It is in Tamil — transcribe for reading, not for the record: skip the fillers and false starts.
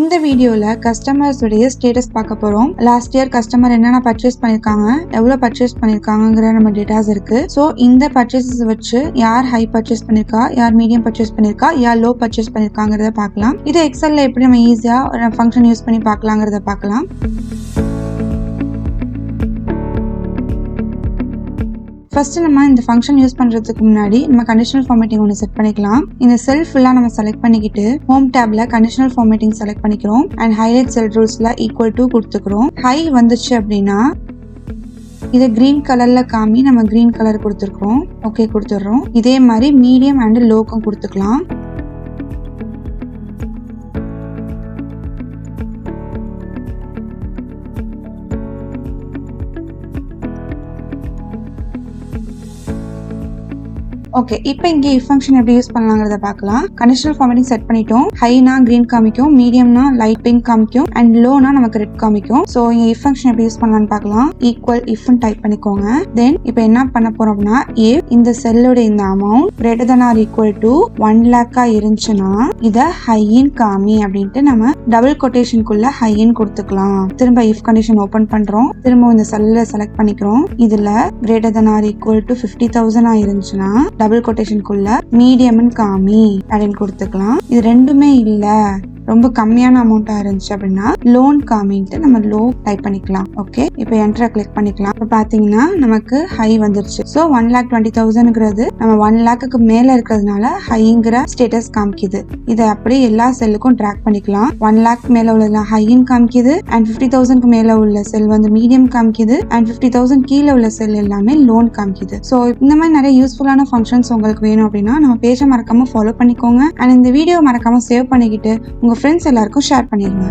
இந்த வீடியோல கஸ்டமர்ஸ் உடைய ஸ்டேட்டஸ் பார்க்க போறோம். லாஸ்ட் இயர் கஸ்டமர் என்னென்ன பர்ச்சேஸ் பண்ணிருக்காங்க, எவ்வளவு பர்ச்சேஸ் பண்ணிருக்காங்கிற நம்ம டேட்டாஸ் இருக்கு. சோ இந்த பர்ச்சேசஸ் வச்சு யார் ஹை பர்ச்சேஸ் பண்ணிருக்கா, யார் மீடியம் பர்ச்சேஸ் பண்ணிருக்கா, யார் லோ பர்ச்சேஸ் பண்ணிருக்காங்கிறத பார்க்கலாம். இது எக்ஸல்ல எப்படி நம்ம ஈஸியா ஒரு ஃபங்க்ஷன் யூஸ் பண்ணி பார்க்கலாங்கிறத பார்க்கலாம். ஃபர்ஸ்ட் நம்ம இந்த ஃபங்க்ஷன் யூஸ் பண்றதுக்கு முன்னாடி நம்ம கண்டிஷனல் ஃபார்மேட்டிங் ஒன்று செட் பண்ணிக்கலாம். இந்த செல் ஃபுல்லா நம்ம செலக்ட் பண்ணிக்கிட்டு ஹோம் டேப்ல கண்டிஷனல் ஃபார்மேட்டிங் செலக்ட் பண்ணிக்கிறோம் அண்ட் ஹைலைட் செல் ரூல்ஸ்ல ஈக்குவல் டு கொடுத்துக்கிறோம். ஹை வந்துச்சு அப்படின்னா இதை கிரீன் கலர்ல காமி, நம்ம கிரீன் கலர் கொடுத்துருக்கோம். ஓகே கொடுத்துடுறோம். இதே மாதிரி மீடியம் அண்ட் லோக்கும் கொடுத்துக்கலாம். ஓகே, இப்போ இங்கே இஃப் ஃபங்க்ஷன் எப்படி யூஸ் பண்ணலாங்கிறத பார்க்கலாம். கண்டிஷனல் ஃபார்மேட்டிங் செட் பண்ணிட்டோம். ஹைனா கிரீன் காமிக்கும், மீடியம்னா லைட் பிங்க் காமிக்கும் அண்ட் லோனா நமக்கு ரெட் காமிக்கும். ஸோ இங்கே இஃப் ஃபங்க்ஷன் எப்படி யூஸ் பண்ணலாம்னு பார்க்கலாம். ஈக்குவல் இஃப்னு டைப் பண்ணிக்கோங்க. தென் இப்போ என்ன பண்ண போறோம் அப்படின்னா, இஃப் இந்த செல்லோட இந்த amount greater than or equal to 1 lakh இருந்துச்சுன்னா இதை ஹையின் காமி அப்படின்ட்டு நம்ம டபுள் கொட்டேஷனுக்குள்ள ஹையின் கொடுத்துக்கலாம். திரும்ப இஃப் கண்டிஷன் ஓபன் பண்றோம். திரும்ப இந்த செல்ல செலக்ட் பண்ணிக்கிறோம். இதுல greater than or equal to 50,000 இருந்துச்சுன்னா டபுள் கொட்டேஷனுக்குள்ள மீடியம் காமி அப்படின்னு கொடுத்துக்கலாம். இது ரெண்டுமே இல்ல, ரொம்ப கம்மியான அமௌண்டா இருந்துச்சு அப்படின்னா லோன் காமின்ட்டு நம்ம லோ டைப் பண்ணிக்கலாம். ஓகே, இப்போ என்டரை கிளிக் பண்ணிக்கலாம். இப்போ பாத்தீங்கன்னா நமக்கு ஹை வந்துருச்சு. ஸோ 1,20,000ங்கிறது நம்ம 1 lakhக்கு மேல இருக்கிறதுனால ஹைங்கிற ஸ்டேட்டஸ் காமிக்குது. இதை அப்படியே எல்லா செல்லுக்கும் ட்ராக் பண்ணிக்கலாம். 1 lakh மேல உள்ள ஹையின் காமிக்குது அண்ட் 50,000க்கு மேல உள்ள செல் வந்து மீடியம் காமிக்குது அண்ட் 50,000 கீழே உள்ள செல் எல்லாமே லோன் காமிக்குது. ஸோ இந்த மாதிரி நிறைய யூஸ்ஃபுல்லான ஃபங்க்ஷன்ஸ் உங்களுக்கு வேணும் அப்படின்னா நம்ம பேஜை மறக்காம ஃபாலோ பண்ணிக்கோங்க அண்ட் இந்த வீடியோ மறக்காம சேவ் பண்ணிக்கிட்டு உங்க ஃப்ரெண்ட்ஸ் எல்லாருக்கும் ஷேர் பண்ணிடுங்க.